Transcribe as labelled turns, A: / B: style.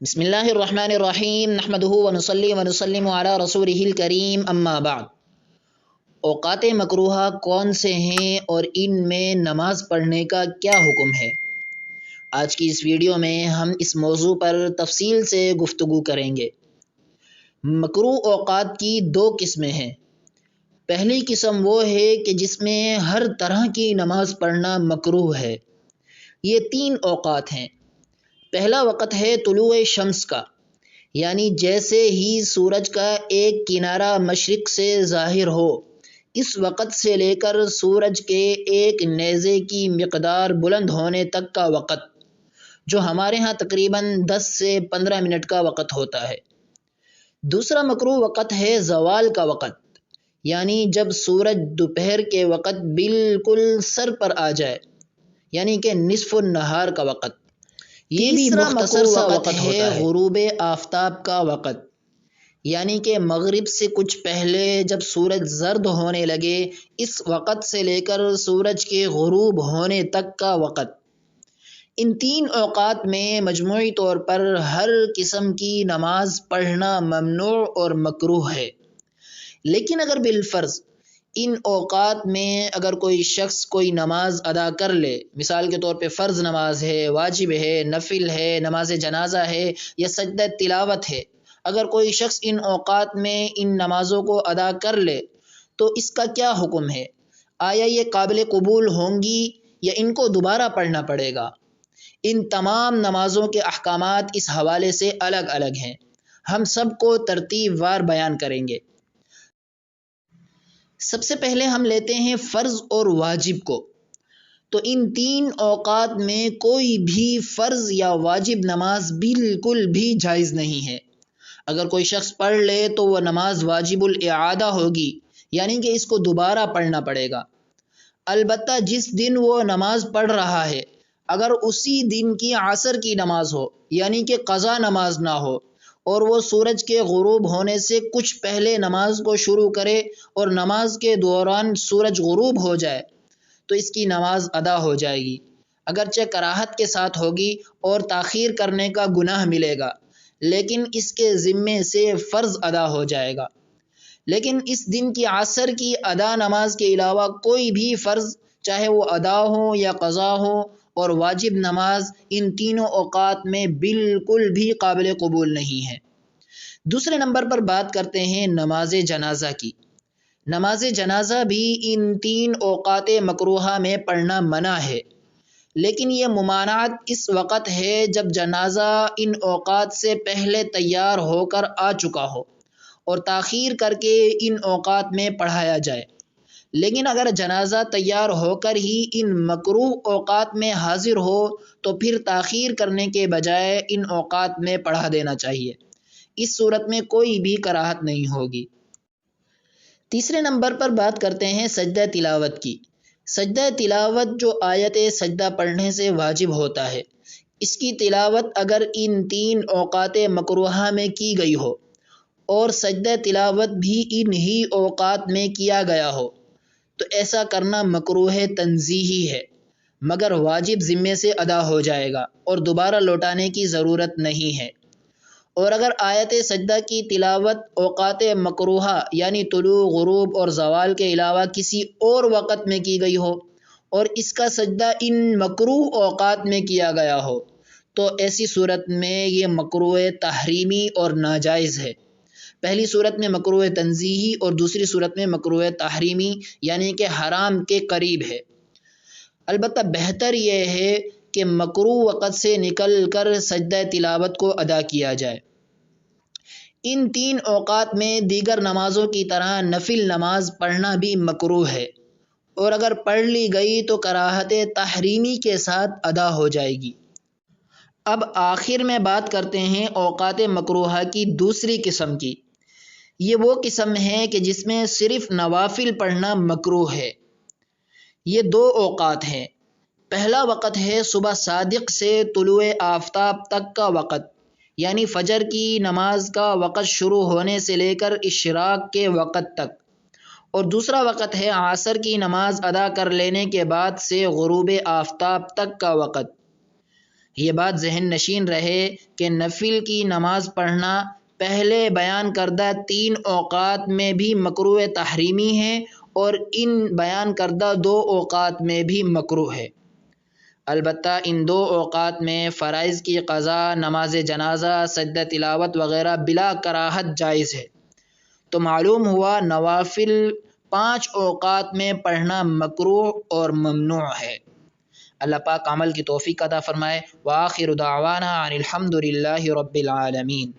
A: بسم اللہ الرحمن الرحیم نحمدہ ونصلی ونسلم علی رسولہ الکریم اما بعد۔ اوقات مکروہہ کون سے ہیں اور ان میں نماز پڑھنے کا کیا حکم ہے؟ آج کی اس ویڈیو میں ہم اس موضوع پر تفصیل سے گفتگو کریں گے۔ مکروہ اوقات کی دو قسمیں ہیں۔ پہلی قسم وہ ہے کہ جس میں ہر طرح کی نماز پڑھنا مکروہ ہے۔ یہ 3 اوقات ہیں۔ پہلا وقت ہے طلوع شمس کا، یعنی جیسے ہی سورج کا ایک کنارہ مشرق سے ظاہر ہو، اس وقت سے لے کر سورج کے ایک نیزے کی مقدار بلند ہونے تک کا وقت، جو ہمارے ہاں تقریباً 10 سے 15 منٹ کا وقت ہوتا ہے۔ دوسرا مکروہ وقت ہے زوال کا وقت، یعنی جب سورج دوپہر کے وقت بالکل سر پر آ جائے، یعنی کہ نصف النہار کا وقت۔ یہ بھی مختصر سا وقت ہے غروب آفتاب کا وقت، یعنی کہ مغرب سے کچھ پہلے جب سورج زرد ہونے لگے، اس وقت سے لے کر سورج کے غروب ہونے تک کا وقت۔ ان 3 اوقات میں مجموعی طور پر ہر قسم کی نماز پڑھنا ممنوع اور مکروہ ہے۔ لیکن اگر بالفرض ان اوقات میں اگر کوئی شخص کوئی نماز ادا کر لے، مثال کے طور پہ فرض نماز ہے، واجب ہے، نفل ہے، نماز جنازہ ہے یا سجدہ تلاوت ہے، اگر کوئی شخص ان اوقات میں ان نمازوں کو ادا کر لے تو اس کا کیا حکم ہے؟ آیا یہ قابل قبول ہوں گی یا ان کو دوبارہ پڑھنا پڑے گا؟ ان تمام نمازوں کے احکامات اس حوالے سے الگ الگ ہیں، ہم سب کو ترتیب وار بیان کریں گے۔ سب سے پہلے ہم لیتے ہیں فرض اور واجب کو۔ تو ان 3 اوقات میں کوئی بھی فرض یا واجب نماز بالکل بھی جائز نہیں ہے۔ اگر کوئی شخص پڑھ لے تو وہ نماز واجب الاعادہ ہوگی، یعنی کہ اس کو دوبارہ پڑھنا پڑے گا۔ البتہ جس دن وہ نماز پڑھ رہا ہے، اگر اسی دن کی عصر کی نماز ہو، یعنی کہ قضا نماز نہ ہو، اور وہ سورج کے غروب ہونے سے کچھ پہلے نماز کو شروع کرے اور نماز کے دوران سورج غروب ہو جائے، تو اس کی نماز ادا ہو جائے گی، اگرچہ کراہت کے ساتھ ہوگی اور تاخیر کرنے کا گناہ ملے گا، لیکن اس کے ذمے سے فرض ادا ہو جائے گا۔ لیکن اس دن کی عصر کی ادا نماز کے علاوہ کوئی بھی فرض، چاہے وہ ادا ہو یا قضا ہو، اور واجب نماز ان تینوں اوقات میں بالکل بھی قابل قبول نہیں ہے۔ دوسرے نمبر پر بات کرتے ہیں نماز جنازہ کی۔ نماز جنازہ بھی ان 3 اوقات مکروہہ میں پڑھنا منع ہے، لیکن یہ ممانعت اس وقت ہے جب جنازہ ان اوقات سے پہلے تیار ہو کر آ چکا ہو اور تاخیر کر کے ان اوقات میں پڑھایا جائے۔ لیکن اگر جنازہ تیار ہو کر ہی ان مکروہ اوقات میں حاضر ہو تو پھر تاخیر کرنے کے بجائے ان اوقات میں پڑھا دینا چاہیے۔ اس صورت میں کوئی بھی کراہت نہیں ہوگی۔ تیسرے نمبر پر بات کرتے ہیں سجدہ تلاوت کی۔ سجدہ تلاوت جو آیت سجدہ پڑھنے سے واجب ہوتا ہے، اس کی تلاوت اگر ان 3 اوقات مکروہہ میں کی گئی ہو اور سجدہ تلاوت بھی ان ہی اوقات میں کیا گیا ہو تو ایسا کرنا مکروہ تنزیہی ہے، مگر واجب ذمے سے ادا ہو جائے گا اور دوبارہ لوٹانے کی ضرورت نہیں ہے۔ اور اگر آیت سجدہ کی تلاوت اوقات مکروہہ یعنی طلوع، غروب اور زوال کے علاوہ کسی اور وقت میں کی گئی ہو اور اس کا سجدہ ان مکروہ اوقات میں کیا گیا ہو تو ایسی صورت میں یہ مکروہ تحریمی اور ناجائز ہے۔ پہلی صورت میں مکروہ تنزیہی اور دوسری صورت میں مکروہ تحریمی، یعنی کہ حرام کے قریب ہے۔ البتہ بہتر یہ ہے کہ مکروہ وقت سے نکل کر سجدہ تلاوت کو ادا کیا جائے۔ ان 3 اوقات میں دیگر نمازوں کی طرح نفل نماز پڑھنا بھی مکروہ ہے، اور اگر پڑھ لی گئی تو کراہت تحریمی کے ساتھ ادا ہو جائے گی۔ اب آخر میں بات کرتے ہیں اوقات مکروہہ کی دوسری قسم کی۔ یہ وہ قسم ہے کہ جس میں صرف نوافل پڑھنا مکروہ ہے۔ یہ 2 اوقات ہیں۔ پہلا وقت ہے صبح صادق سے طلوع آفتاب تک کا وقت، یعنی فجر کی نماز کا وقت شروع ہونے سے لے کر اشراق کے وقت تک، اور دوسرا وقت ہے عصر کی نماز ادا کر لینے کے بعد سے غروب آفتاب تک کا وقت۔ یہ بات ذہن نشین رہے کہ نفل کی نماز پڑھنا پہلے بیان کردہ 3 اوقات میں بھی مکروہ تحریمی ہے اور ان بیان کردہ 2 اوقات میں بھی مکروہ ہے۔ البتہ ان 2 اوقات میں فرائض کی قضا، نماز جنازہ، سجدہ تلاوت وغیرہ بلا کراہت جائز ہے۔ تو معلوم ہوا نوافل 5 اوقات میں پڑھنا مکروہ اور ممنوع ہے۔ اللہ پاک عمل کی توفیق عطا فرمائے۔ وآخر دعوانا ان الحمد للہ رب العالمین۔